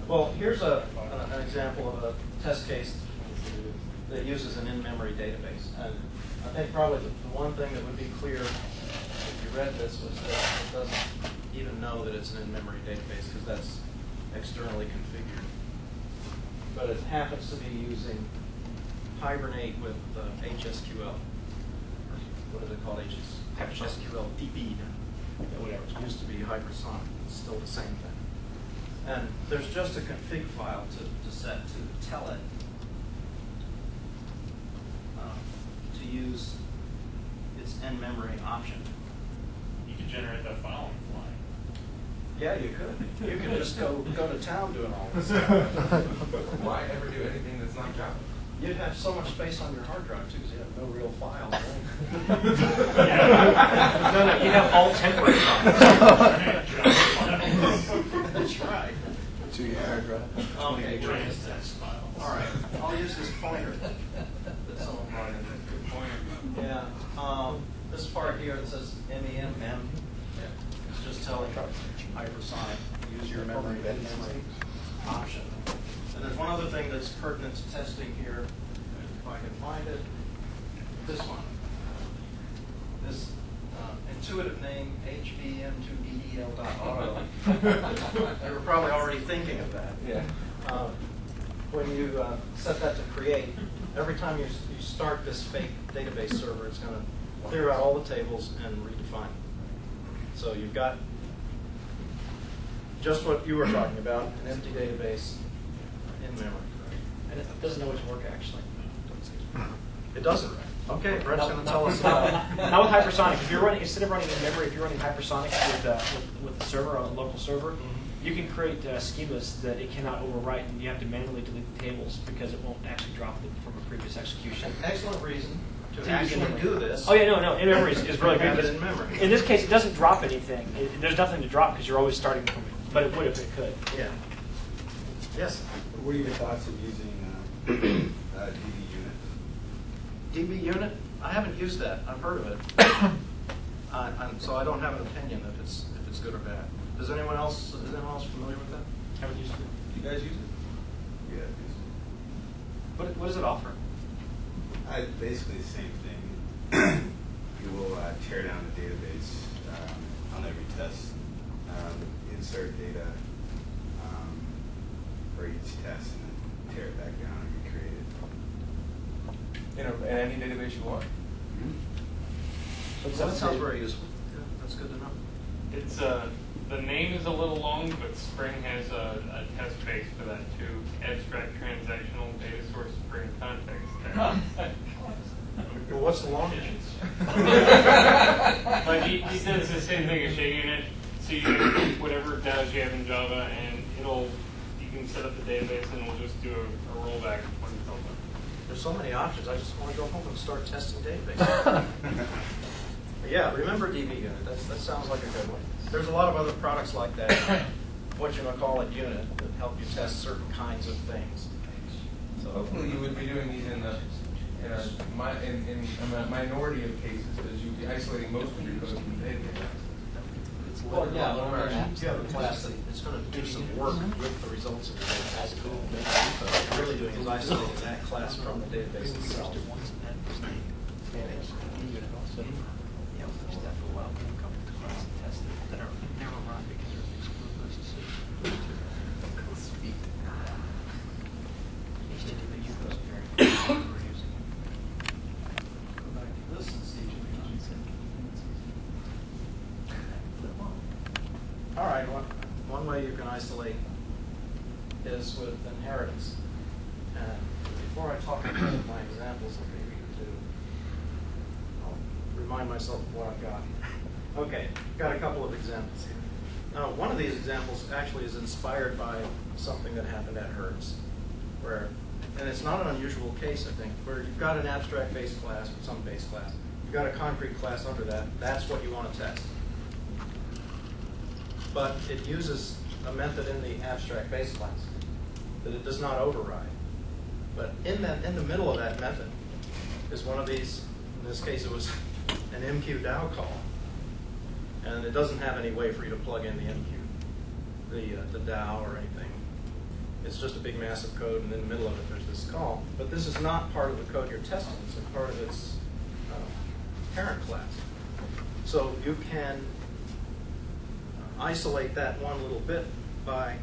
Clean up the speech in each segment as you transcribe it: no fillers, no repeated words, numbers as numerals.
Well, here's an example of a test case that uses an in-memory database. And I think probably the one thing that would be clear if you read this was that it doesn't even know that it's an in-memory database because that's externally configured. But it happens to be using Hibernate with HSQL. What is it called? HSQL DB. Whatever. It used to be hypersonic. It's still the same thing. And there's just a config file to set to tell it to use its in-memory option. You could generate that file on the fly. Yeah, you could. You could just go to town doing all this. Why ever do anything that's not Java? You'd have so much space on your hard drive too, because you have no real files. No, you have all temporary files. That's right. To your hard drive. Okay, great. All right, I'll use this pointer that someone brought in. Good pointer. Yeah. This part here that says MEM, it's just telling hypersonic use your memory option. And there's one other thing that's pertinent to testing here, if I can find it. This one. This intuitive name, HBM2EDL.auto. They were probably already thinking of that. Yeah. When you set that to create, every time you start this fake database server, it's going to clear out all the tables and redefine them. So you've got just what you were talking about, an empty database in memory. And it doesn't always work, actually. It doesn't. Okay, Brett's going to tell us about it. Not with hypersonic. If you're running, instead of running in memory, if you're running hypersonic with the server on a local server, you can create schemas that it cannot overwrite, and you have to manually delete the tables because it won't actually drop it from a previous execution. Excellent reason to actually do this. Oh yeah, no, in memory is really Have good. it in memory. In this case, it doesn't drop anything. There's nothing to drop because you're always starting from it. But it would if it could. Yeah. Yes. What are your thoughts of using DB unit? DB unit? I haven't used that. I've heard of it. So I don't have an opinion if it's good or bad. Is anyone else familiar with that? Haven't used it. You guys use it? Yeah, it's What does it offer? basically the same thing. You will tear down the database on every test, insert data for each test, and then tear it back down and recreate it. In any database you want. So that sounds very useful. Yeah, that's good to know. It's the name is a little long, but Spring has a test base for that too. Abstract transactional data source Spring context. Well, what's the long name? But he says the same thing as JUnit. So you do whatever DAOs you have in Java, and you can set up the database, and it'll just do a rollback when it's open. There's so many options. I just want to go home and start testing databases. Yeah, remember DB unit. That sounds like a good one. There's a lot of other products like that. What you want to call it unit that help you test certain kinds of things. So Hopefully you would be doing these in a minority of cases, because you'd be isolating most of your code from the database. well, yeah, but you have a class that it's going to do some work with the results of the database. What you're really doing is isolating that class from the database itself. All right, one way you can isolate is with inheritance. And before I talk about my examples of maybe to I'll remind myself of what I've got. Okay, got a couple of examples here. Now, one of these examples actually is inspired by something that happened at Hertz, where, and it's not an unusual case, I think, where you've got an abstract base class or some base class. You've got a concrete class under that. That's what you want to test. But it uses a method in the abstract base class that it does not override. But in the middle of that method is one of these. In this case, it was an MQ DAO call, and it doesn't have any way for you to plug in the MQ, the DAO or anything. it's just a big massive code, and in the middle of it there's this call. But this is not part of the code you're testing. It's a part of its parent class. So you can isolate that one little bit by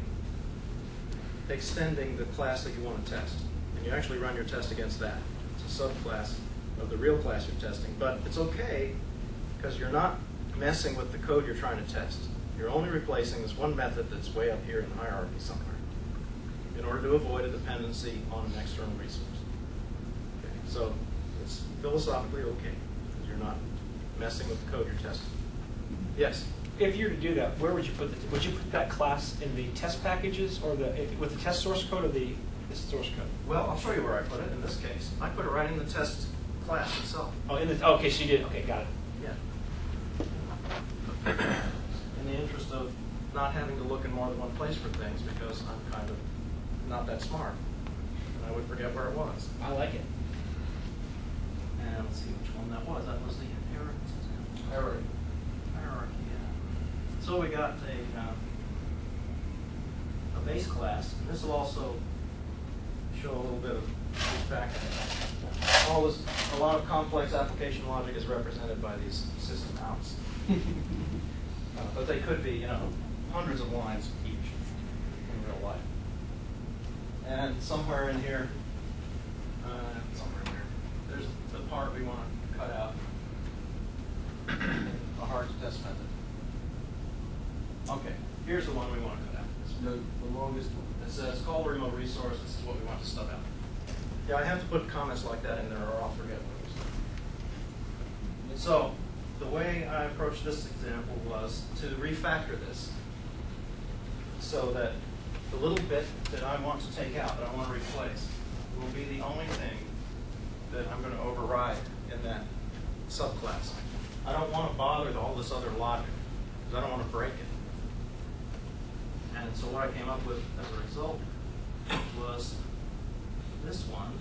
extending the class that you want to test. And you actually run your test against that. It's a subclass of the real class you're testing. But it's okay because you're not messing with the code you're trying to test. You're only replacing this one method that's way up here in the hierarchy somewhere in order to avoid a dependency on an external resource. Okay. So it's philosophically okay because you're not messing with the code you're testing. Yes? If you were to do that, where would you put it? Would you put that class in the test packages or with the test source code or the source code? Well, I'll show you where I put it in this case. I put it right in the test class itself. Oh, okay, so you did. Okay, got it. Yeah. In the interest of not having to look in more than one place for things because I'm kind of not that smart. And I would forget where it was. I like it. And let's see which one that was. That was the inheritance example. Hierarchy. Hierarchy, yeah. So we got a base class. And this will also show a little bit of refactoring. A lot of complex application logic is represented by these system outs. But they could be, hundreds of lines each in real life. And somewhere in here, there's the part we want to cut out. A hard to test method. Okay, here's the one we want to cut out. The longest one. It says call the remote resource. This is what we want to stub out. Yeah, I have to put comments like that in there or I'll forget what it was. So the way I approached this example was to refactor this so that the little bit that I want to take out, that I want to replace, will be the only thing that I'm going to override in that subclass. I don't want to bother with all this other logic because I don't want to break it. And so what I came up with as a result was this one.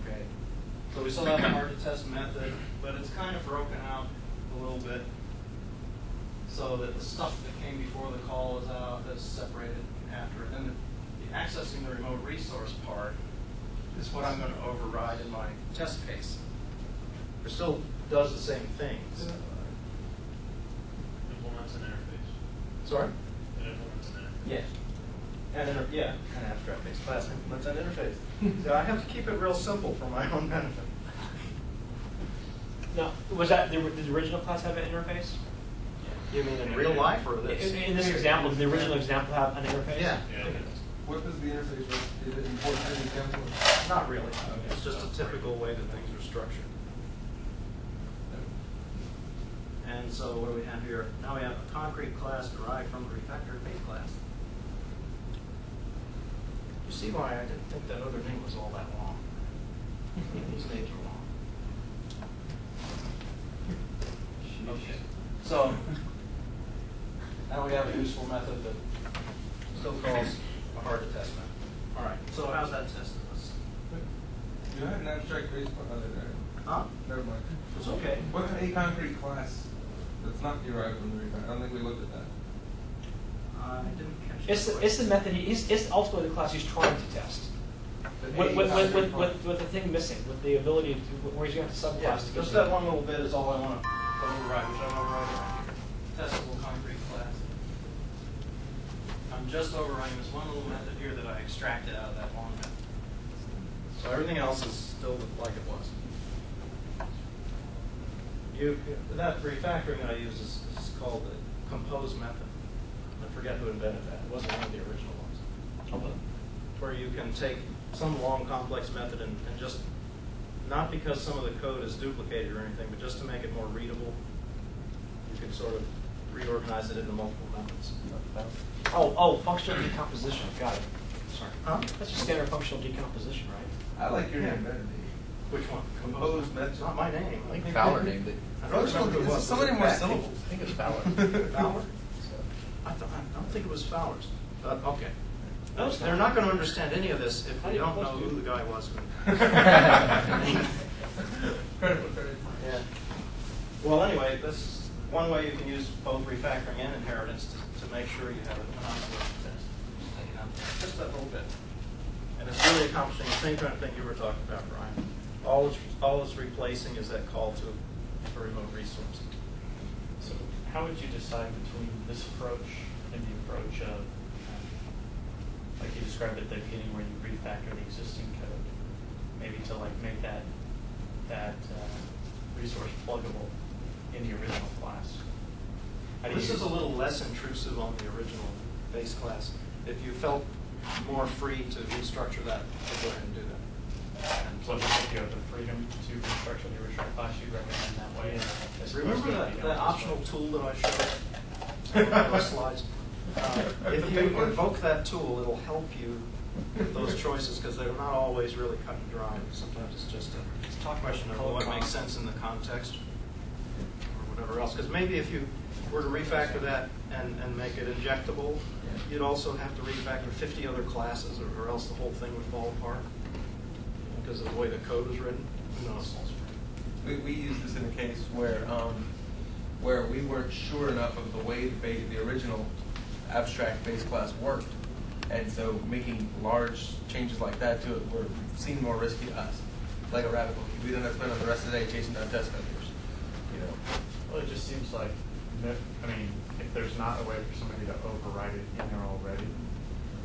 Okay. So we still have a hard to test method, but it's kind of broken out a little bit so that the stuff that came before the call is out, that's separated after it. And the accessing the remote resource part is what I'm going to override in my test case. It still does the same things. Implements an interface. Sorry? It implements an interface. Yeah. An abstract-based class implements an interface. So I have to keep it real simple for my own benefit. Now, did the original class have an interface? You mean in real life or this? In this example, did the original example have an interface? Yeah. What does the interface do? Is it important to the example? Not really. It's just a typical way that things are structured. And so what do we have here? Now we have a concrete class derived from the refactored base class. You see why I didn't think that other name was all that long? These names are long. Okay. So now we have a useful method that still calls a hard to test method. All right. So how's that tested? You had an abstract base part other there. Huh? Never mind. It's okay. What's a concrete class that's not derived from the refactor? I don't think we looked at that. I didn't catch It's the method. It's ultimately the class he's trying to test. With the thing missing, with the ability to, where he's going to have to subclass to get just to that it. one little bit is all I want to override, which I'm overriding right here. Testable concrete class. I'm just overriding this one little method here that I extracted out of that long method. So everything else is still like it was. That refactoring that I use is called the compose method. I forget who invented that. It wasn't one of the original ones. Where you can take some long complex method and just, not because some of the code is duplicated or anything, but just to make it more readable, you can sort of reorganize it into multiple methods. Oh, functional decomposition. Got it. Sorry. Huh? That's just standard functional decomposition, right? I like your name better. Which one? Compose method. It's not my name. I think Fowler named it. I don't remember who it was. So many more syllables. I think it's Fowler. Fowler? I don't think it was Fowler's. But okay. They're not going to understand any of this if they don't know who the guy was. Incredible. Yeah. Well, anyway, this one way you can use both refactoring and inheritance to make sure you have an isolation test. Just take it out just a little bit. And it's really accomplishing the same kind of thing you were talking about, Brian. All it's replacing is that call to a remote resource. So how would you decide between this approach and the approach of, like you described at the beginning, where you refactor the existing code, maybe to like make that resource pluggable in the original class? This is a little less intrusive on the original base class. If you felt more free to restructure that, go ahead and do that. And so if you have the freedom to restructure the original class, you'd recommend that way. Remember that optional tool that I showed on those slides? If you invoke that tool, it'll help you with those choices because they're not always really cut and dry. Sometimes it's just a question of what makes sense in the context or whatever else. Because maybe if you were to refactor that and make it injectable, you'd also have to refactor 50 other classes or else the whole thing would fall apart because of the way the code was written. Who knows? We used this in a case where we weren't sure enough of the way the original abstract base class worked, and so making large changes like that to it seemed more risky to us, like a rabbit hole. We didn't have to spend the rest of the day chasing down test vectors, you know. Well, it just seems like, I mean, if there's not a way for somebody to override it in there already,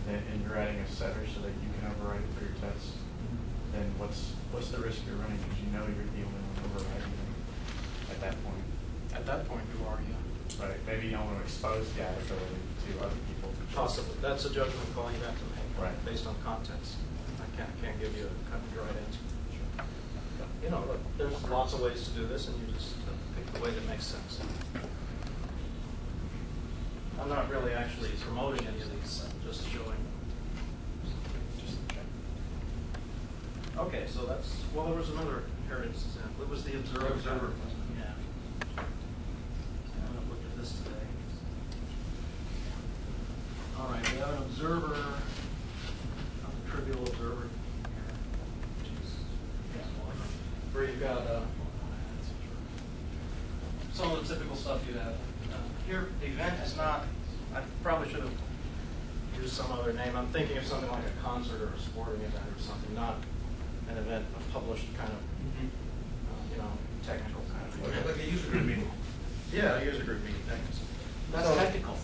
and you're adding a setter so that you can override it for your tests, then what's the risk you're running? Because you know you're the only one overriding it at that point. At that point, you are, yeah. Right. Maybe you don't want to expose the ability to other people. Possibly. That's a judgment call you have to make based on context. I can't give you a cut and dried answer. You know, look, there's lots of ways to do this, and you just pick the way that makes sense. I'm not really actually promoting any of these, I'm just showing. Okay, so that's, well, there was another inheritance example. It was the observer. Yeah. I haven't looked at this today. All right, we have an observer, a trivial observer here, where you've got some of the typical stuff you have. Here, the event is not, I probably should have used some other name. I'm thinking of something like a concert or a sporting event or something, not an event, a published kind of, technical kind of event. Like a user group meeting. Yeah, a user group meeting, thanks. That's technical.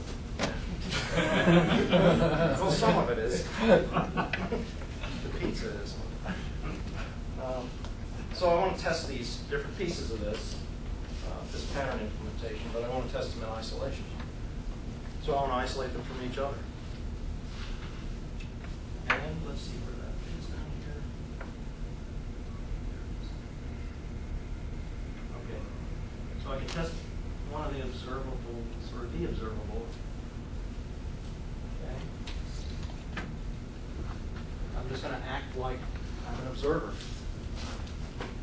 Well, some of it is. The pizza is. So I want to test these different pieces of this pattern implementation, but I want to test them in isolation. So I want to isolate them from each other. And let's see where that is down here. Okay. So I can test one of the observables or the observable. Okay. I'm just going to act like I'm an observer.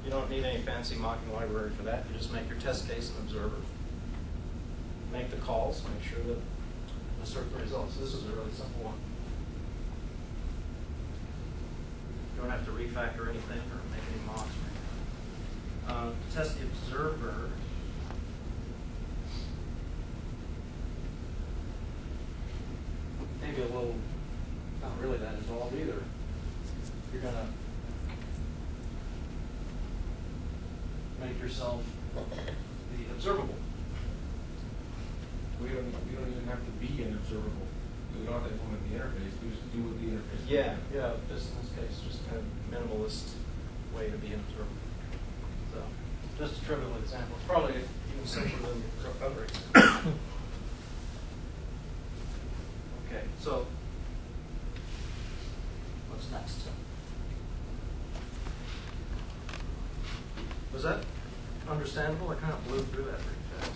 You don't need any fancy mocking library for that. You just make your test case an observer. Make the calls, make sure that assert the results. This is a really simple one. You don't have to refactor anything or make any mocks or anything. Test the observer. Maybe a little, not really that involved either. You're going to make yourself the observable. We don't even have to be an observable. We don't have to implement the interface. We just do what the interface. Yeah, just in this case, just kind of minimalist way to be an observable. So, just a trivial example. It's probably even simpler than the other example. Okay, so what's next? Was that understandable? I kind of blew through that pretty fast.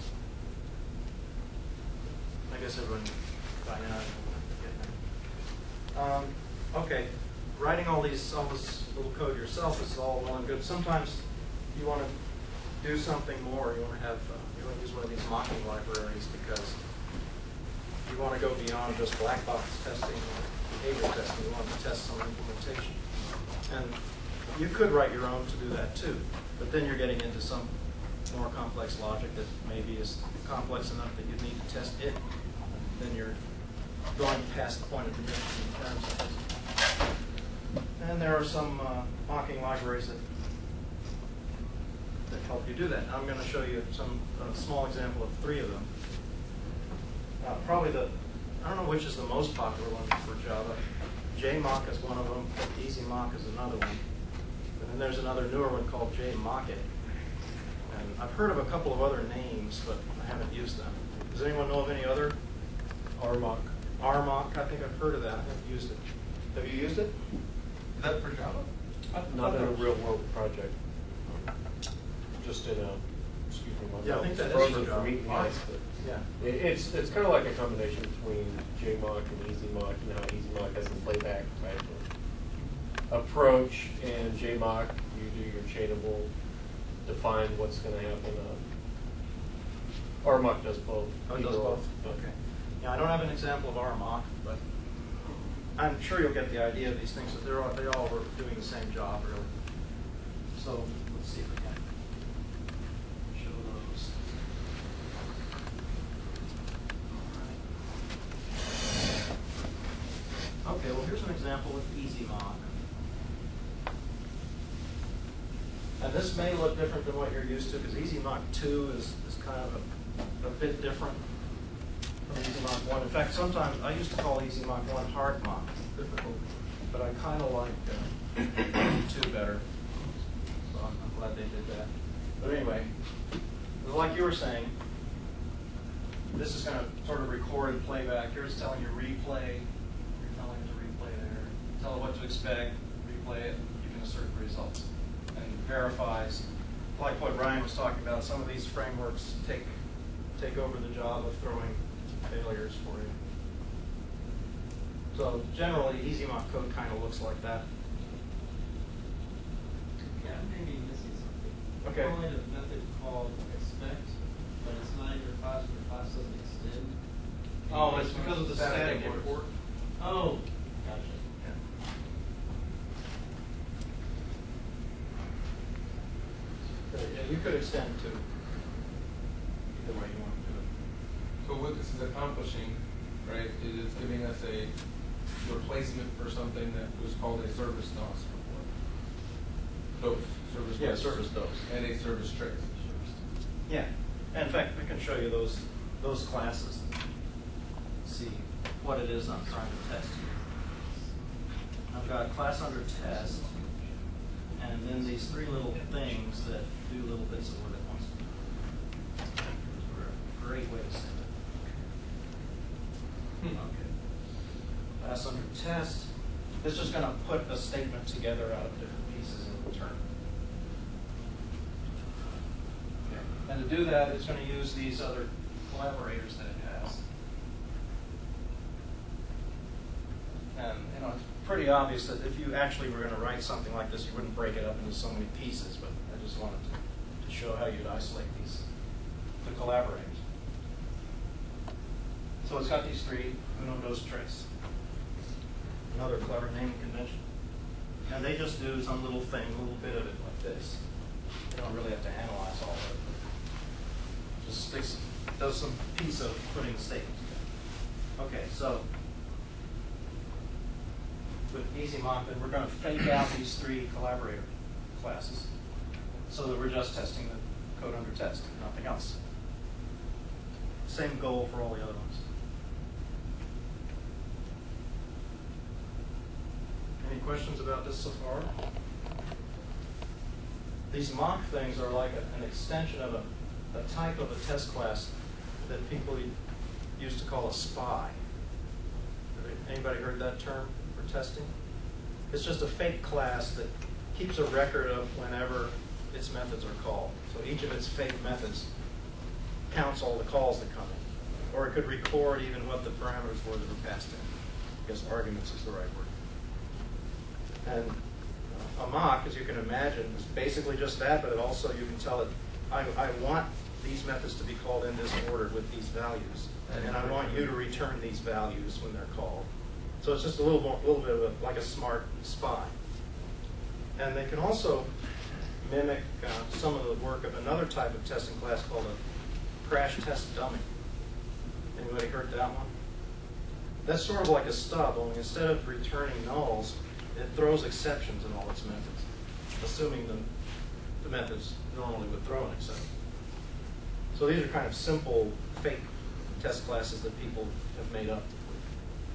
I guess everyone by now is getting it. Okay, writing all this little code yourself is all well and good. Sometimes you want to do something more. You want to use one of these mocking libraries because you want to go beyond just black box testing or behavior testing. You want to test some implementation. And you could write your own to do that too, but then you're getting into some more complex logic that maybe is complex enough that you need to test it, then you're going past the point of dimension in terms of it. And there are some mocking libraries that help you do that. I'm going to show you a small example of 3 of them. Probably I don't know which is the most popular one for Java. JMock is one of them, EasyMock is another one. And then there's another newer one called JMockit. And I've heard of a couple of other names, but I haven't used them. Does anyone know of any other? RMock. RMock, I think I've heard of that. I haven't used it. Have you used it? Is that for Java? Not in a real world project. Just in a, excuse me, my Yeah, I think that is browser for Java. for meeting guys, but Yeah. it's kind of like a combination between JMock and EasyMock, and how EasyMock has the playback type of approach, and JMock, you do your chainable, define what's going to happen. RMock does both. Oh, it does Either or. both? Yeah. Okay. Yeah, I don't have an example of RMock, but I'm sure you'll get the idea of these things, that they all were doing the same job, really. So let's see if we can show those. Okay, well, here's an example with EasyMock. And this may look different than what you're used to, because EasyMock 2 is kind of a bit different from EasyMock 1. In fact, sometimes I used to call EasyMock 1 hard mock, difficult, but I kind of like 2 better. So I'm glad they did that. But anyway, like you were saying, this is going to sort of record and playback. Here's telling you replay. You're telling it to replay there. Tell it what to expect, replay it, you can assert the results. And verifies, like what Ryan was talking about, some of these frameworks take over the job of throwing failures for you. So generally, EasyMock code kind of looks like that. Yeah, I'm maybe missing something. Okay. You're calling a method called expect, but it's not in your class, your class doesn't extend. Oh, it's because of the static Static import. Oh, gotcha. Yeah, you could extend to either way you want to do it. So what this is accomplishing, right, is giving us a replacement for something that was called a service DOS before. Service Yeah, DOS. service DOS. And a service trace. Yeah. And in fact, I can show you those classes. See what it is I'm trying to test here. I've got class under test, and then these 3 little things that do little bits of what it wants to do. A great way to send it. Okay. Class under test. It's just going to put a statement together out of different pieces and return. Okay. And to do that, it's going to use these other collaborators that it has. And it's pretty obvious that if you actually were going to write something like this, you wouldn't break it up into so many pieces, but I just wanted to show how you'd isolate the collaborators. So it's got these 3, uno, dos, tres. Another clever naming convention. And they just do some little thing, a little bit of it like this. You don't really have to analyze all of it. Just does some piece of putting a statement together. Okay, so with EasyMock, then we're going to fake out these 3 collaborator classes so that we're just testing the code under test, nothing else. Same goal for all the other ones. Any questions about this so far? These mock things are like an extension of a type of a test class that people used to call a spy. Anybody heard that term for testing? It's just a fake class that keeps a record of whenever its methods are called. So each of its fake methods counts all the calls that come in. Or it could record even what the parameters were that were passed in. I guess arguments is the right word. And a mock, as you can imagine, is basically just that, but it also you can tell it, I want these methods to be called in this order with these values. And I want you to return these values when they're called. So it's just a little bit of like a smart spy. And they can also mimic some of the work of another type of testing class called a crash test dummy. Anybody heard that one? That's sort of like a stub, only instead of returning nulls, it throws exceptions in all its methods, assuming the methods normally would throw an exception. So these are kind of simple fake test classes that people have made up.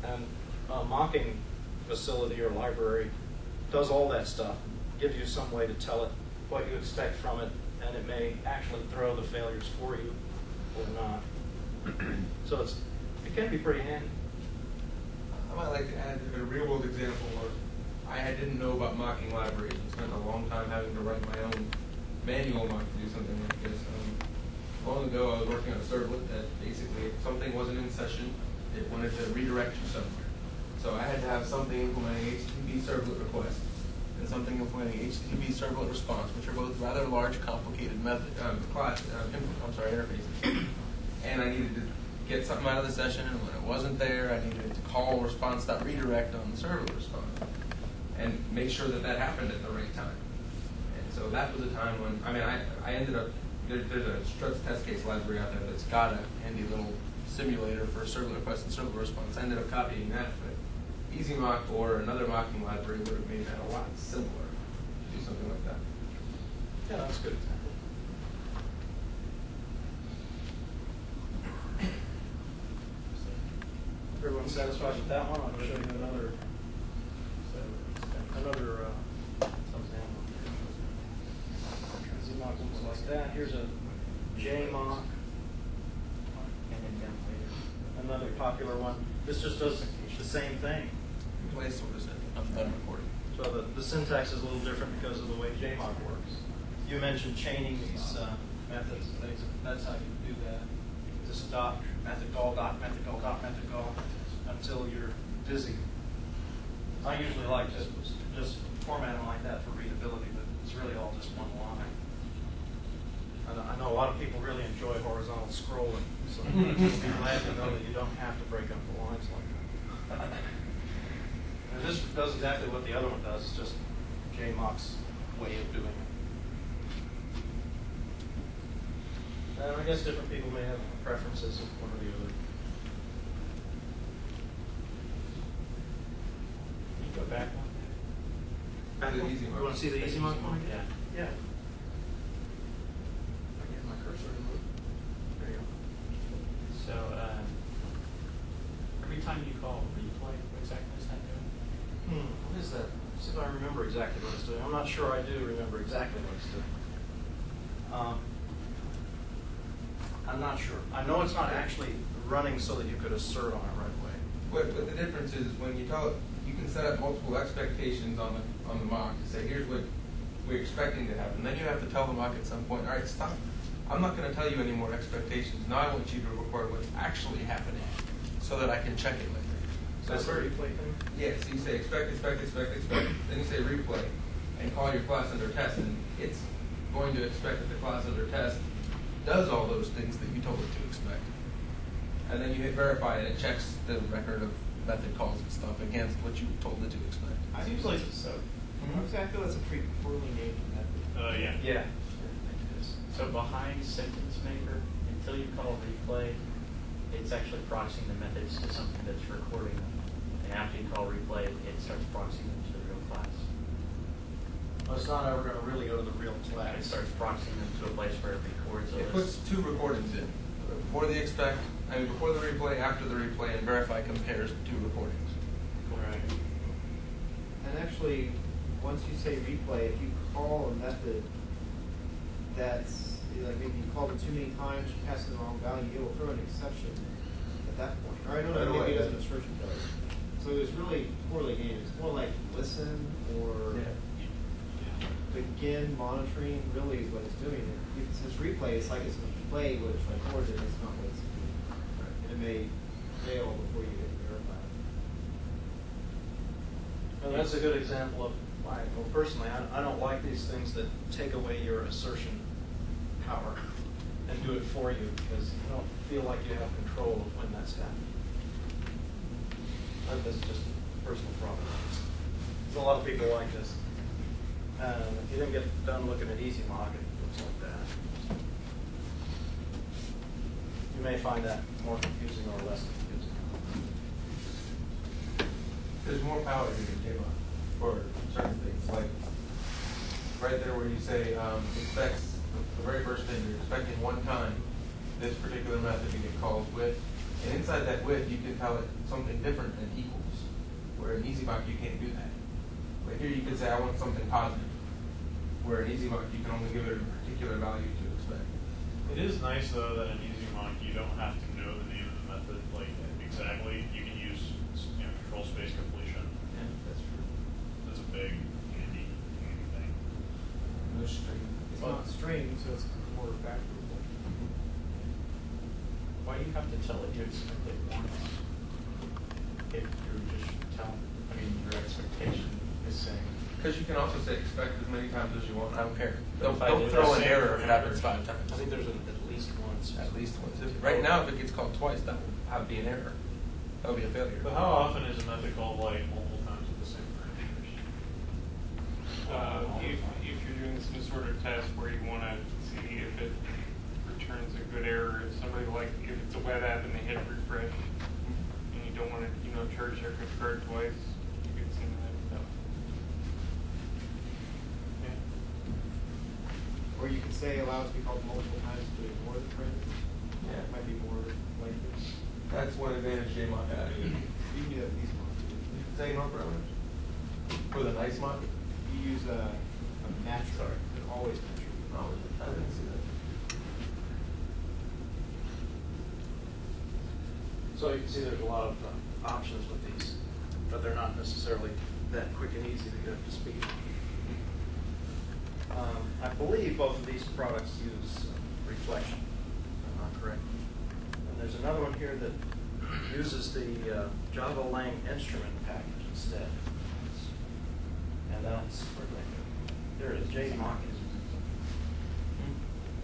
And a mocking facility or library does all that stuff, gives you some way to tell it what you expect from it, and it may actually throw the failures for you or not. So it can be pretty handy. I might like to add a real-world example where I didn't know about mocking libraries and spent a long time having to write my own manual mock to do something like this. Long ago, I was working on a servlet that basically, if something wasn't in session, it wanted to redirect you somewhere. So I had to have something implementing HTTP servlet request and something implementing HTTP servlet response, which are both rather large, complicated interfaces. And I needed to get something out of the session, and when it wasn't there, I needed to call response.redirect on the servlet response and make sure that that happened at the right time. And so that was a time when, I ended up, there's a struts test case library out there that's got a handy little simulator for servlet request and servlet response. I ended up copying that, but EasyMock or another mocking library would have made that a lot simpler to do something like that. Yeah, that's a good example. Everyone satisfied with that one? I'll show you another example. ZMock looks like that. Here's a JMock. And then down later. Another popular one. This just does the same thing. Place what is it? I'm done recording. So the syntax is a little different because of the way JMock works. You mentioned chaining these methods and things. That's how you do that. Just dot, method call, dot, method call, dot, method call, until you're dizzy. I usually like to just format them like that for readability, but it's really all just one line. I know a lot of people really enjoy horizontal scrolling, so you'll be glad to know that you don't have to break up the lines like that. And this does exactly what the other one does. It's just JMock's way of doing it. And I guess different people may have preferences of one or the other. Can you go back one? Back The one? EasyMock. You want to see the EasyMock one? Yeah. Yeah. I get my cursor to move. There you go. So every time you call replay, what exactly is that doing? What is that? Let's see if I remember exactly what it's doing. I'm not sure I do remember exactly what it's doing. I'm not sure. I know it's not actually running so that you could assert on it right away. But the difference is when you tell it, you can set up multiple expectations on the mock to say, here's what we're expecting to happen. Then you have to tell the mock at some point, all right, stop. I'm not going to tell you any more expectations. Now I want you to record what's actually happening so that I can check it later. So that's the replay thing? Yeah, so you say expect. Then you say replay and call your class under test, and it's going to expect that the class under test does all those things that you told it to expect. And then you hit verify, and it checks the record of method calls and stuff against what you told it to expect. I usually so. I feel that's a pretty poorly named method. Yeah. Yeah. So behind sentence maker, until you call replay, it's actually proxying the methods to something that's recording them. And after you call replay, it starts proxying them to the real class. Well, it's not ever going to really go to the real And it class. starts proxying them to a place where it records It those. puts two recordings in. Before the before the replay, after the replay, and verify compares the two recordings. Right. And actually, once you say replay, if you call a method that's, like maybe you called it too many times, you pass the wrong value, it will throw an exception at that point. Or I don't know, maybe it doesn't, assertion does. So it's really poorly named. It's more like listen or begin monitoring, really is what it's doing. If it says replay, it's like it's going to play what it's recorded, it's not what it's doing. And it may fail before you get verified. And that's a good example of why, well, personally, I don't like these things that take away your assertion power and do it for you because you don't feel like you have control of when that's happening. That's just a personal problem. There's a lot of people like this. And if you didn't get done looking at EasyMock, it looks like that. You may find that more confusing or less confusing. There's more power in JMOC for certain things, like right there where you say expects, the very first thing, you're expecting one time this particular method to get called with, and inside that with, you can tell it something different than equals, where in EasyMock you can't do that. But here you can say I want something positive, where in EasyMock you can only give it a particular value to expect. It is nice though that in EasyMock you don't have to know the name of the method like exactly. You can use control space completion. Yeah, that's true. That's a big handy thing. No string. It's not string, so it's more factorable. Why do you have to tell it you expect it once? If you're just telling, your expectation is saying. Because you can also say expect as many times as you want. I don't care. But Don't, if I don't did throw the an same error if it parameter- happens 5 times. I think there's at least once. At least once. Right now, if it gets called twice, that will be an error. That will be a failure. But how often is a method called like multiple times with the same parameters? If you're doing some sort of test where you want to see if it returns a good error, if somebody if it's a web app and they hit refresh, and you don't want to charge their credit card twice, you could see that. Or you could say allow it to be called multiple times to ignore the parameter. Yeah. It might be more likely. That's one advantage JMOC has. You can do that with these models. Say no parameters? For the nice mod? You use a match. Sorry. Always match. No, I didn't see that. So you can see there's a lot of options with these, but they're not necessarily that quick and easy to get up to speed. I believe both of these products use reflection, if I'm not correct. And there's another one here that uses the Java Lang instrument package instead. And that's, there it is, JMock.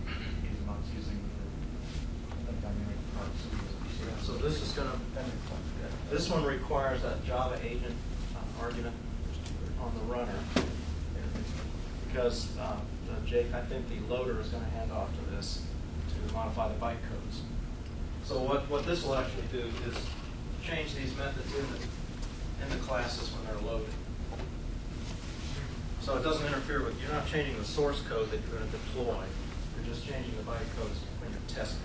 EasyMock's using the dynamic parts. So this is going to, this one requires that Java agent argument on the runner. Because Jake, I think the loader is going to hand off to this to modify the bytecodes. So what this will actually do is change these methods in the classes when they're loaded. So it doesn't interfere with, you're not changing the source code that you're going to deploy. You're just changing the bytecodes when you're testing.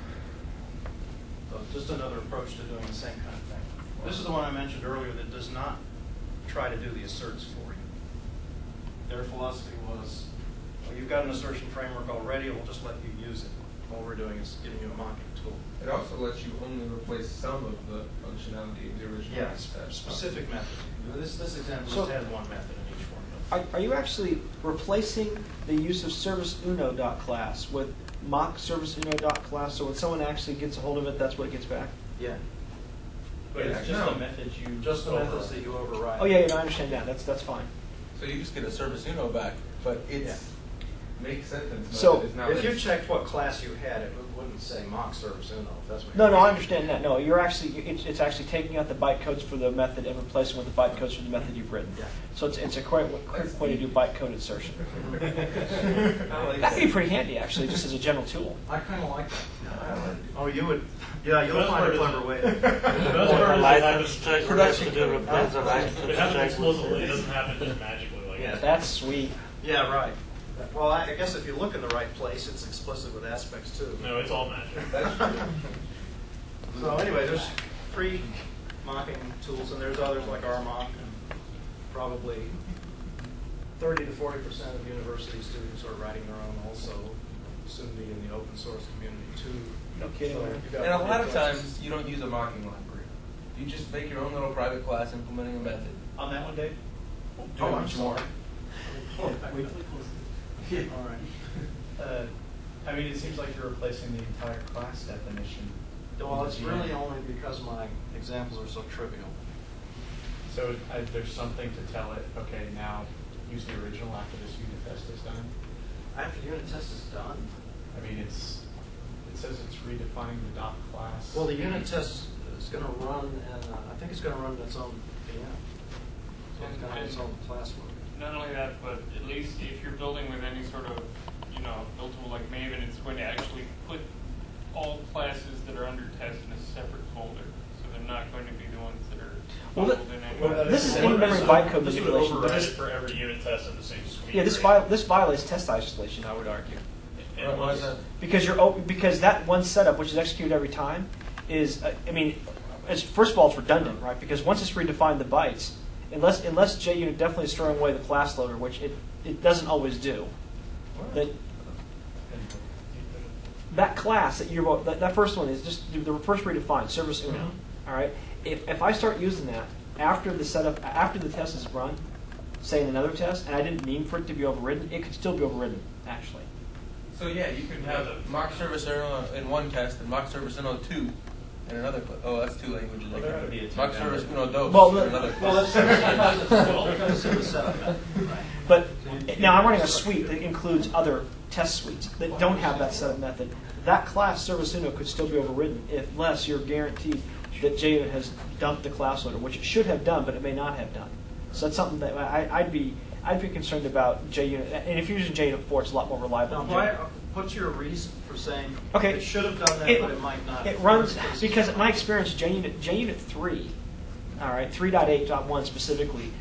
So it's just another approach to doing the same kind of thing. This is the one I mentioned earlier that does not try to do the asserts for you. Their philosophy was, well, you've got an assertion framework already, we'll just let you use it. All we're doing is giving you a mocking tool. It also lets you only replace some of the functionality of the original. Yeah, specific methods. This example just has one method in each formula. Are you actually replacing the use of serviceuno.class with mock serviceuno.class, so when someone actually gets a hold of it, that's what it gets back? Yeah. But it's just the methods you Just the methods that you override. Oh yeah, I understand that. That's fine. So you just get a service uno back, but it's Yeah. make sentence So, method is now If you this. checked what class you had, it wouldn't say mock service uno, if that's what No, you're I understand that. No, you're actually it's actually taking out the bytecodes for the method and replacing with the bytecodes for the method you've written. Yeah. So it's a quick way to do bytecode insertion. I like That'd be pretty handy, actually, just as a general tool. I kind of like that. I like it. Oh, you would, yeah, you'll find a clever way. The best part is license it production happens to do with code. it happens explosively. It doesn't happen just magically like Yeah. that. That's sweet. Yeah, right. Well, I guess if you look in the right place, it's explicit with aspects too. No, it's all magic. That's true. So anyway, there's free mocking tools, and there's others like RMock, and probably 30 to 40% of university students are writing their own also, soon be in the open source community too. No kidding. So you've got And a plenty lot of choices. times you don't use a mocking library. You just make your own little private class implementing a method. on that one, Dave? Oh, I'm sorry. All right. It seems like you're replacing the entire class definition. Well, it's really only because my examples are so trivial. So there's something to tell it, okay, now use the original after this unit test is done. After the unit test is done? It says it's redefining the dot class. Well, the unit test is going to run, and I think it's going to run its own VM. So it's going to have its own class mode. not only that, but at least if you're building with any sort of, build tool like Maven, it's going to actually put all classes that are under test in a separate folder. So they're not going to be the ones that are bundled in anyway. This is in-memory bytecode This would manipulation. override it for every unit test of the same speed. Yeah, this rate. this violates test isolation, I would argue. And Why is that? Because that one setup, which is executed every time, is first of all, it's redundant, right? Because once it's redefined the bytes, unless JUnit definitely is throwing away the class loader, which it doesn't always do, that class that first one is just the first redefined service uno. All right. If I start using that after the test is run, say in another test, and I didn't mean for it to be overridden, it could still be overridden actually. So yeah, you could have mock service uno in one test and mock service uno 2 in another. That's two languages. Well, there ought to be a Mock service uno dos Well, in another. Well, that's the setup. But now I'm running a suite that includes other test suites that don't have that setup method. That class service uno could still be overridden unless you're guaranteed that JUnit has dumped the class loader, which it should have done, but it may not have done. So that's something that I'd be concerned about JUnit. And if you're using JUnit 4, it's a lot more reliable. Now, what's your reason for saying Okay. it should have done that, but it might not? It runs because in my experience, JUnit 3, all right, 3.8.1 specifically,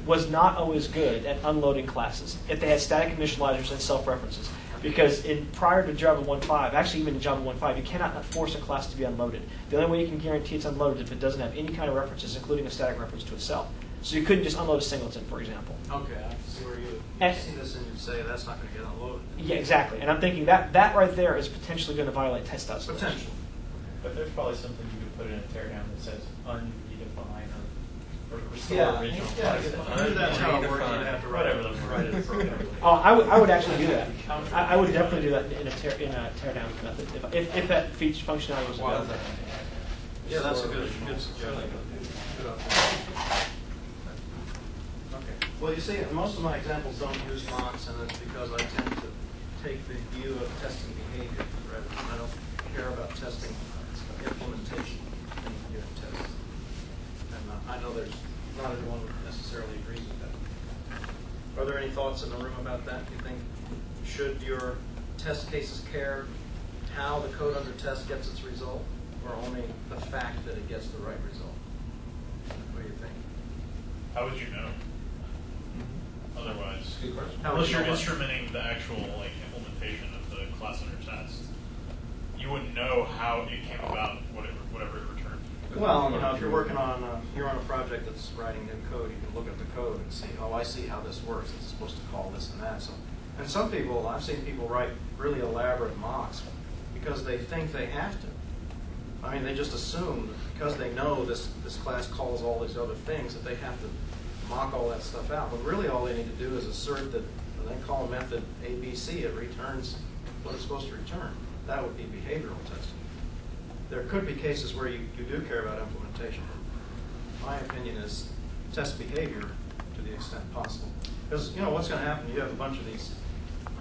was not always good at unloading classes if they had static initializers and self-references. Because prior to Java 1.5, actually even in Java 1.5, you cannot force a class to be unloaded. The only way you can guarantee it's unloaded is if it doesn't have any kind of references, including a static reference to itself. So you couldn't just unload a singleton, for example. Okay, I see where you see this and you say that's not going to get unloaded. Yeah, exactly. And I'm thinking that right there is potentially going to violate test isolation. Potential. But there's probably something you could put in a teardown that says unredefined or restore Yeah, original yeah. class. If that's how it works, you'd have to Whatever the write it word is. appropriately. Oh, I would actually do that. I would definitely do that in a teardown method if that feature functionality was Why is available. that? Yeah, that's a good suggestion. Good idea. Okay. Well, you see, most of my examples don't use mocks, and it's because I tend to take the view of testing behavior rather than I don't care about testing implementation in unit tests. And I know not everyone necessarily agrees with that. Are there any thoughts in the room about that? Do you think should your test cases care how the code under test gets its result, or only the fact that it gets the right result? What do you think? How would you know? Otherwise, Good question. How would unless you you're know? instrumenting the actual implementation of the class under test, you wouldn't know how it came about, whatever it returned. Well, if you're working on you're on a project that's writing new code, you can look at the code and see, oh, I see how this works. It's supposed to call this and that. So, and some people, I've seen people write really elaborate mocks because they think they have to. I mean, they just assume that because they know this class calls all these other things that they have to mock all that stuff out. But really, all they need to do is assert that when they call a method ABC, it returns what it's supposed to return. That would be behavioral testing. There could be cases where you do care about implementation. My opinion is test behavior to the extent possible. Because, what's going to happen, you have a bunch of these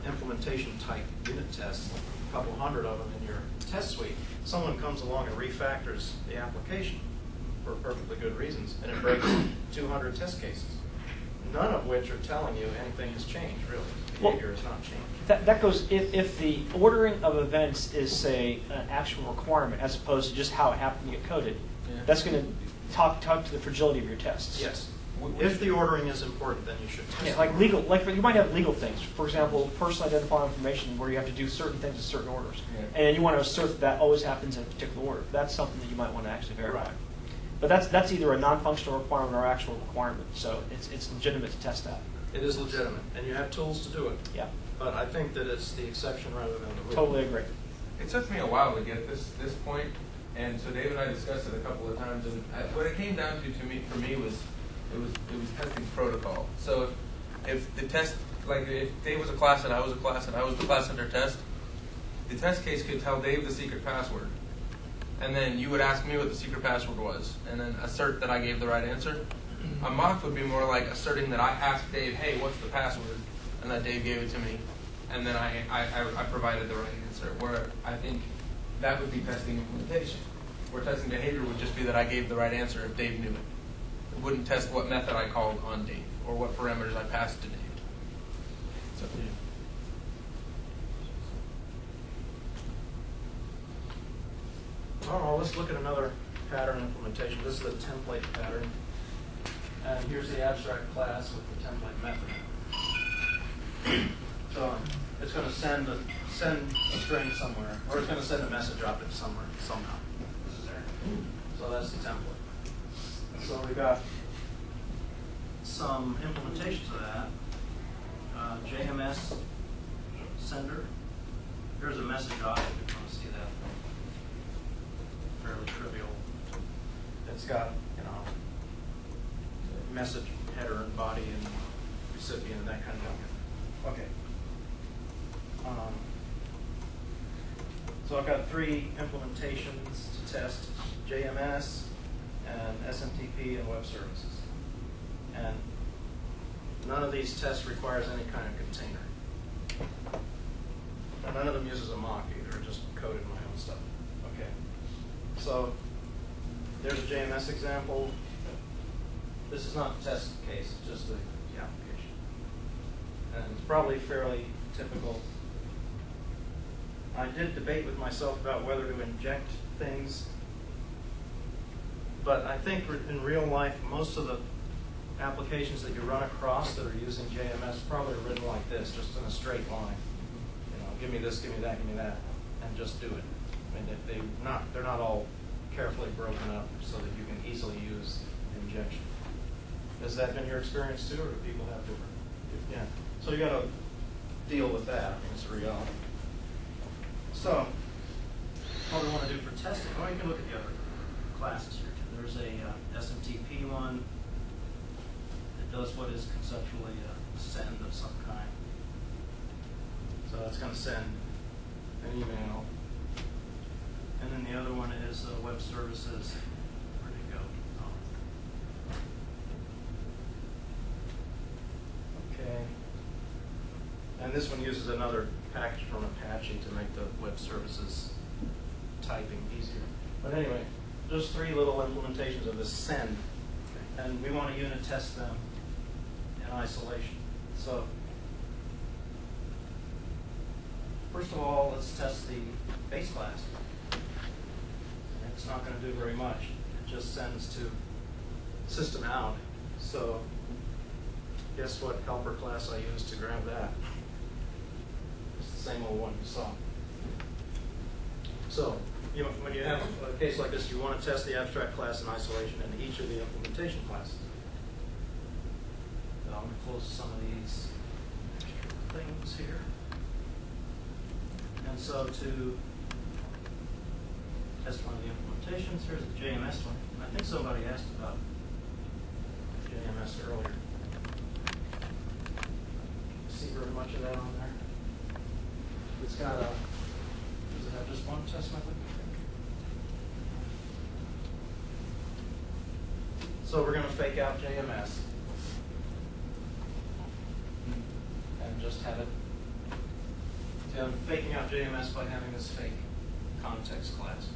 implementation type unit tests, a couple hundred of them in your test suite. Someone comes along and refactors the application for perfectly good reasons, and it breaks 200 test cases, none of which are telling you anything has changed, really. Behavior has not changed. That goes if the ordering of events is, say, an actual requirement as opposed to just how it happened to get coded. Yeah. That's going to talk to the fragility of your tests. Yes. If the ordering is important, then you should test Yeah, it. like legal, you might have legal things. For example, personal identifiable information where you have to do certain things in certain orders, Yeah. and you want to assert that always happens in a particular order. That's something that you might want to actually verify. Right. But that's either a non-functional requirement or actual requirement, so it's legitimate to test that. It is legitimate, and you have tools to do it. Yeah, But I think that it's the exception rather than the rule. totally agree. It took me a while to get this point, and so Dave and I discussed it a couple of times. And what it came down to me was it was testing protocol. So if the test, like if Dave was a class and I was a class and I was the class under test, the test case could tell Dave the secret password, and then you would ask me what the secret password was, and then assert that I gave the right answer. A mock would be more like asserting that I asked Dave, hey, what's the password? And that Dave gave it to me, and then I provided the right answer. Where I think that would be testing implementation. Where testing behavior would just be that I gave the right answer if Dave knew it. It wouldn't test what method I called on Dave or what parameters I passed to Dave. It's up to you. All right, let's look at another pattern implementation. This is a template pattern. And here's the abstract class with the template method. So it's going to send a string somewhere, or it's going to send a message up it somewhere, somehow. So that's the template. So we got some implementations of that. JMS sender. Here's a message object if you want to see that. Fairly trivial. It's got, message header and body and recipient and that kind of thing. Okay. So I've got 3 implementations to test: JMS and SMTP and web services. And none of these tests requires any kind of container. And none of them uses a mock either. I just coded my own stuff. Okay. So there's a JMS example. This is not a test case, it's just the application. And it's probably fairly typical. I did debate with myself about whether to inject things, but I think in real life, most of the applications that you run across that are using JMS probably are written like this, just in a straight line. Give me this, give me that, and just do it. I mean, they're not all carefully broken up so that you can easily use injection. Has that been your experience too, or do people have different? Yeah. So you got to deal with that. I mean, it's a reality. So, what do we want to do for testing? Well, you can look at the other classes here too. There's a SMTP one that does what is conceptually a send of some kind. So it's going to send an email. And then the other one is web services. Where'd it go? Oh. Okay. And this one uses another package from Apache to make the web services typing easier. But anyway, there's 3 little implementations of this send. And we want to unit test them in isolation. So first of all, let's test the base class. It's not going to do very much. It just sends to system out. So guess what helper class I used to grab that? It's the same old one you saw. So when you have a case like this, you want to test the abstract class in isolation in each of the implementation classes. So I'm going to close some of these extra things here. And so to test one of the implementations, here's the JMS one. And I think somebody asked about JMS earlier. See very much of that on there. It's got a, does it have just one test method? So we're going to fake out JMS and just have it. So I'm faking out JMS by having this fake context class.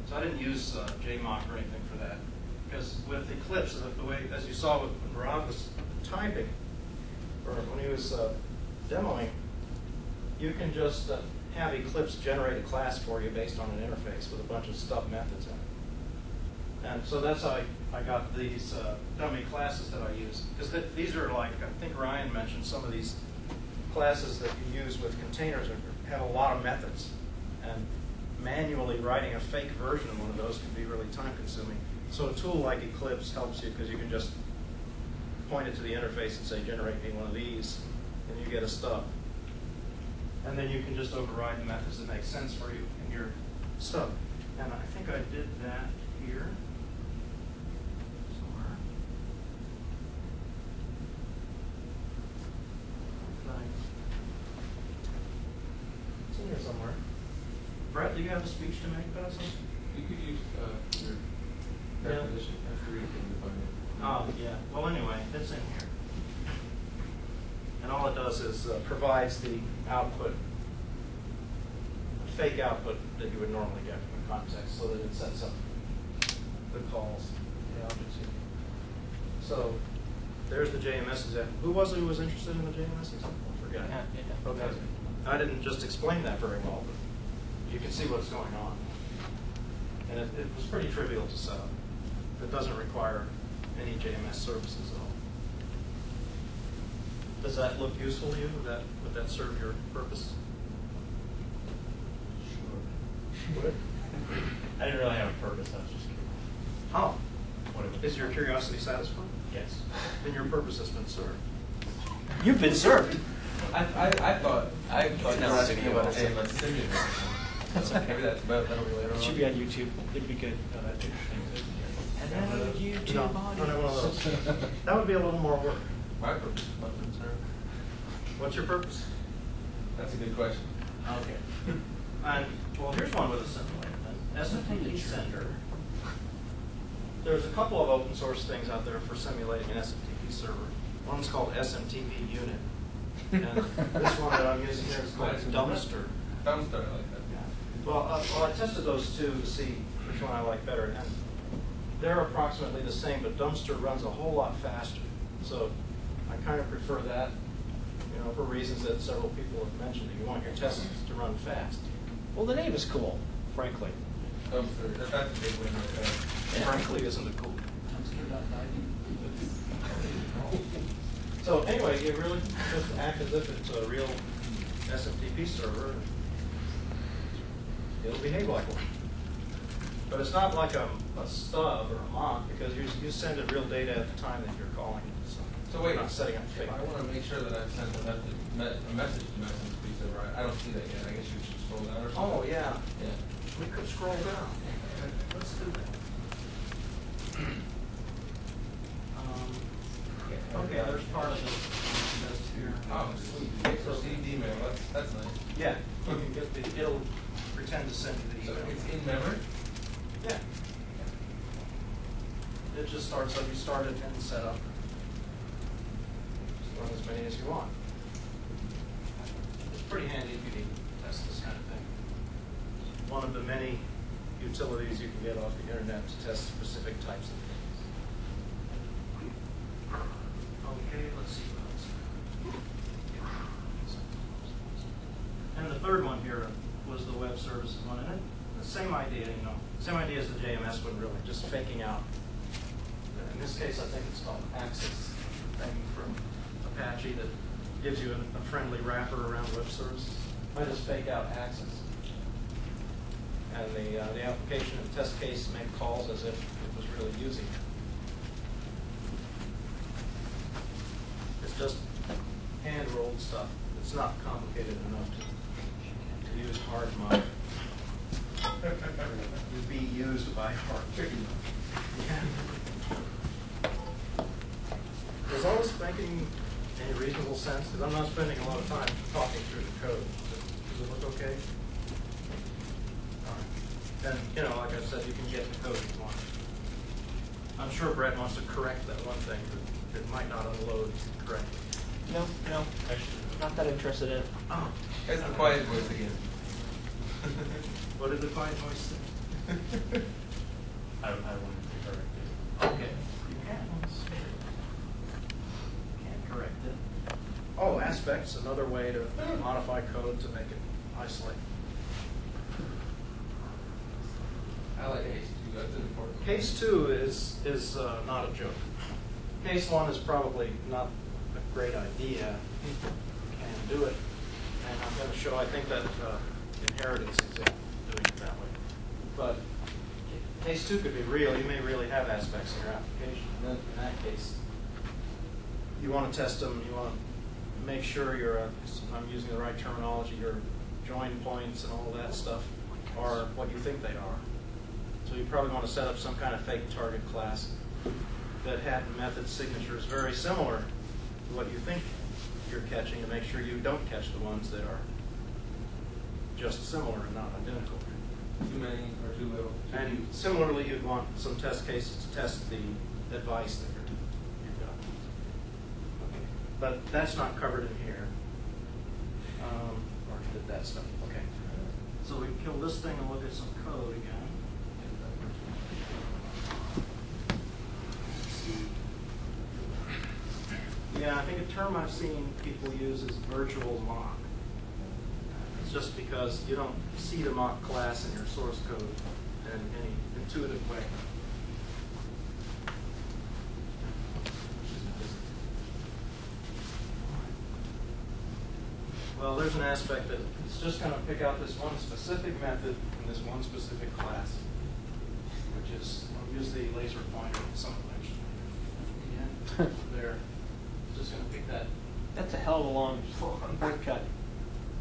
So I didn't use JMock or anything for that, because with Eclipse, the way, as you saw when Rob was typing, or when he was demoing, you can just have Eclipse generate a class for you based on an interface with a bunch of stub methods in it. And so that's how I got these dummy classes that I use. Because these are like, I think Ryan mentioned some of these classes that you use with containers have a lot of methods. And manually writing a fake version of one of those can be really time consuming. So a tool like Eclipse helps you because you can just point it to the interface and say, generate me one of these, and you get a stub. And then you can just override the methods that make sense for you in your stub. And I think I did that here somewhere. It's in here somewhere. Brett, do you have a speech to make about something? You could use your definition after you can define it. Oh, yeah. Well, anyway, it's in here. And all it does is provides the output, fake output that you would normally get from the context so that it sets up the calls, the objects here. So there's the JMS example. Who was it who was interested in the JMS example? I forget. Okay. I didn't just explain that very well, but you can see what's going on. And it was pretty trivial to set up. It doesn't require any JMS services at all. Does that look useful to you? Would that serve your purpose? Sure. Would it? I didn't really have a purpose, I was just curious. Oh. What it would Is be. your curiosity satisfied? Yes. Then your purpose has been served. You've been served. I thought you were asking about a JMS simulator. That's okay. Maybe that'll be later on. It should be on YouTube. It'd be good. And then No, YouTube don't have one of those. That would be a little more work. My purpose has been served. What's your purpose? That's a good question. Okay. And, well, here's one with a simulator. An SMTP sender. There's a couple of open source things out there for simulating an SMTP server. One's called SMTP unit. And this one that I'm using here is called Dumpster. Dumpster, I like that. Well, I tested those two to see which one I like better. And they're approximately the same, but Dumpster runs a whole lot faster. So I kind of prefer that, for reasons that several people have mentioned. You want your tests to run fast. Well, the name is cool, frankly. Dumpster, that's a big win right there. Frankly, isn't it cool? So anyway, you really just act as if it's a real SMTP server. It'll behave like one. But it's not like a stub or a mock, because you send it real data at the time that you're calling it. So wait, you're not setting up fake. if I want to make sure that I've sent a message to my SMTP server, I don't see that yet. I guess you should scroll down or something. Oh, yeah. Yeah. We could scroll down. Let's do that. Okay, there's part of this here. Oh, sweet. Get received email. That's nice. Yeah, you can get it'll pretend to send you the So email. it's in memory? Yeah. It just starts like you started in setup. Just run as many as you want. It's pretty handy if you need to test this kind of thing. One of the many utilities you can get off the internet to test specific types of things. Okay, let's see what else. And the third one here was the web services one. And the same idea, same idea as the JMS one, really, just faking out. In this case, I think it's called Access thing from Apache that gives you a friendly wrapper around web services. I just fake out access. And the application and test case make calls as if it was really using it. It's just hand-rolled stuff. It's not complicated enough to use hard mod. To be used by hard. Is all this making any reasonable sense? Because I'm not spending a lot of time talking through the code. Does it look okay? All right. And, like I said, you can get the code if you want. I'm sure Brett wants to correct that one thing, but it might not unload correctly. No, not that interested in it. Oh. That's the quiet voice again. What did the quiet voice say? I wanted to correct it. Okay. You can. Can't correct it. Oh, aspects, another way to modify code to make it isolate. I like case 2. That's important. Case 2 is not a joke. Case 1 is probably not a great idea. People can do it. And I'm going to show, I think, that inheritance example doing it that way. But case 2 could be real. You may really have aspects in your application. And then in that case, you want to test them. You want to make sure I'm using the right terminology, your join points and all that stuff are what you think they are. So you probably want to set up some kind of fake target class that had method signatures very similar to what you think you're catching to make sure you don't catch the ones that are just similar and not identical. Too many or too little? And similarly, you'd want some test cases to test the advice that you've got. Okay. But that's not covered in here. Or did that stuff. Okay. So we can kill this thing and look at some code again. Let's see. Yeah, I think a term I've seen people use is virtual mock. It's just because you don't see the mock class in your source code in any intuitive way. Well, there's an aspect that it's just going to pick out this one specific method in this one specific class, which is, I'll use the laser pointer at some point. Yeah, there. It's just going to pick that. That's a hell of a long shortcut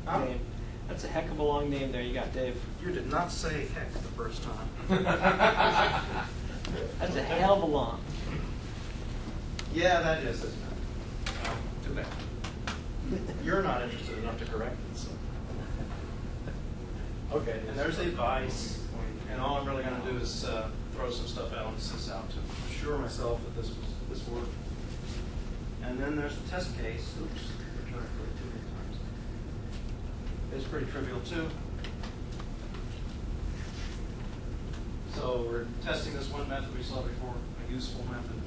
name. That's a heck of a long name there you got, Dave. You did not say heck the first time. That's a hell of a long. Yeah, that is, isn't it? Too bad. You're not interested enough to correct it, so. Okay, and there's the advice, and all I'm really going to do is throw some stuff out on the sys out to assure myself that this worked. And then there's the test case. Oops, we're trying to put it too many times. It's pretty trivial too. So we're testing this one method we saw before, a useful method.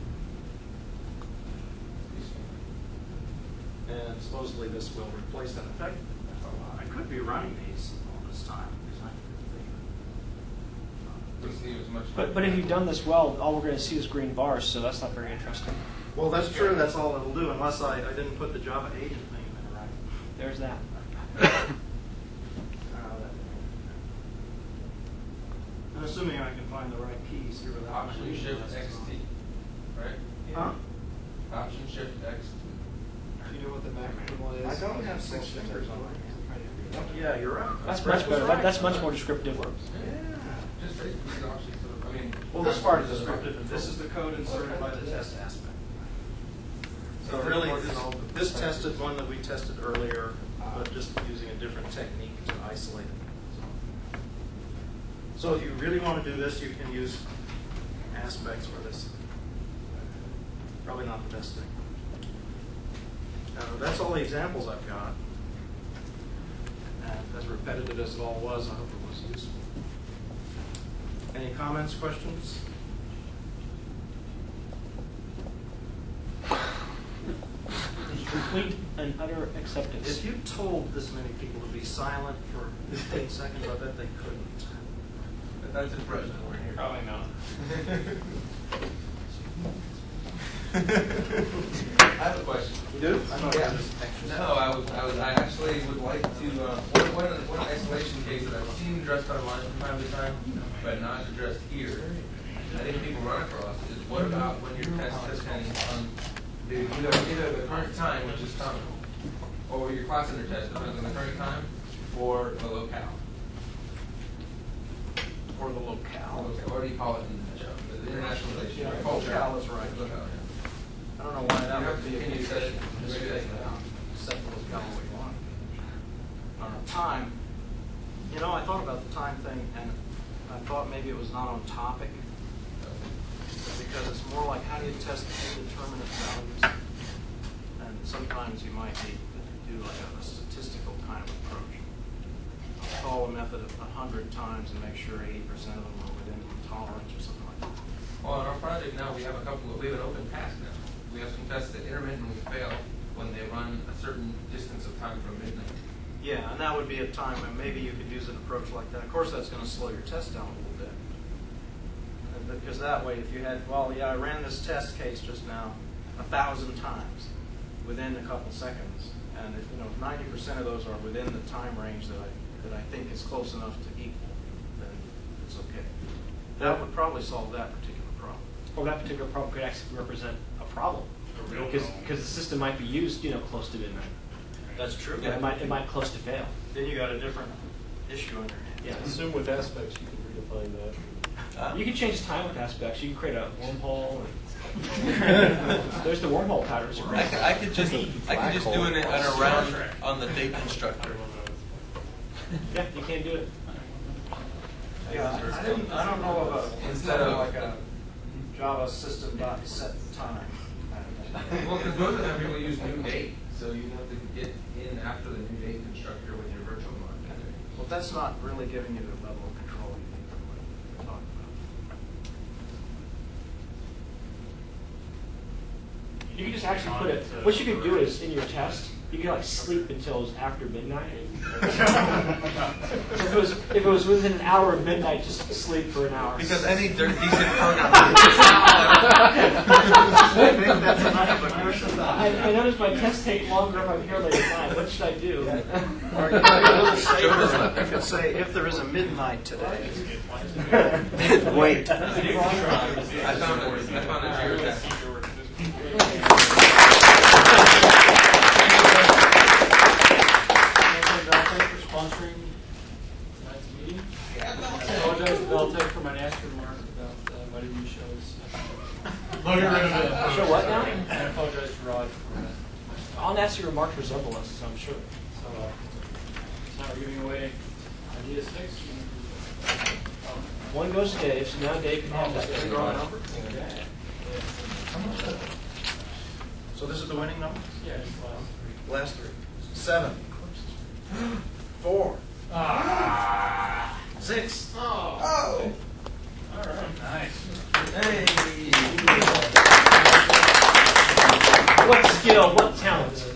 And supposedly this will replace that effect. I could be running these all this time. But if you've done this well, all we're going to see is green bars, so that's not very interesting. Well, that's true. That's all it'll do, unless I didn't put the Java agent thing in there, right? There's that. I'm assuming I can find the right keys here without Option Shift XT, right? Huh? Option Shift XT. Do you know what the Mac one is? I don't have 6 fingers on my hand. Yeah, you're right. That's much better. That's much more descriptive. Yeah. Just basically options. I mean, Well, this part is descriptive, and this is the code inserted by the test aspect. So really, this tested one that we tested earlier, but just using a different technique to isolate it. So if you really want to do this, you can use aspects for this. Probably not the best thing. That's all the examples I've got. And as repetitive as it all was, I hope it was useful. Any comments, questions? Complete and utter acceptance. If you told this many people to be silent for 15 seconds, I bet they couldn't. That's impressive. We're here. Probably not. I have a question. You do? Yeah. No, I actually would like to, one isolation case that I've seen addressed online from time to time, but not addressed here, I think people run across, is what about when you're testing on either the current time, which is time, or your class under test depends on the current time, or the locale. Or the locale. What do you call it in the internationalization? Yeah, Culture. locale is right. Locale, yeah. I don't know why that would be a Can you set it? Just take it out. Set the locale we want. Time. You know, I thought about the time thing, and I thought maybe it was not on topic, because it's more like how do you test indeterminate values? And sometimes you might need to do like a statistical kind of approach. Call a method 100 times and make sure 80% of them are within tolerance or something like that. Well, in our project now, we have an open task now. We have some tests that intermittently fail when they run a certain distance of time from midnight. Yeah, and that would be a time when maybe you could use an approach like that. Of course, that's going to slow your test down a little bit. Because that way, if you had, well, yeah, I ran this test case just now 1,000 times within a couple seconds, and if 90% of those are within the time range that I think is close enough to equal, then it's okay. That would probably solve that particular problem. Or that particular problem could actually represent a problem, because the system might be used, close to midnight. That's true. Yeah, it might close to fail. Then you got a different issue on your hands. Yeah. Assume with aspects you can redefine that. You can change the time with aspects. You can create a wormhole. There's the wormhole patterns. I could just do an around on the date constructor. Yeah, you can do it. Yeah, I don't know of Instead of like a Java system dot set time. Well, because most of the time people use new date, so you have to get in after the new date constructor with your virtual mod. Well, that's not really giving you the level of control you need for what we're talking about. You You can just actually put it. What you could do is in your test, you can like sleep until it was after midnight. So if it was within an hour of midnight, just sleep for an hour. Because any decent program. I noticed my tests take longer if I'm here late at night. What should I do? Or you might be a little safer. You could say, if there is a midnight today. Wait. I found a Jira test. Valtech for sponsoring tonight's meeting. I apologize to Valtech for my nasty remark about why didn't you show us? Look at rid of it. Show what now? I apologize to Rod for that. All nasty remarks resemble us, I'm sure. So now we're giving away idea 6. One goes to Dave, so now Dave can have that. Draw a number. So this is the winning number? Yeah, it's Last three. 7. 4. 6. Oh. Oh. All right. Nice. Hey. What skill, what talent.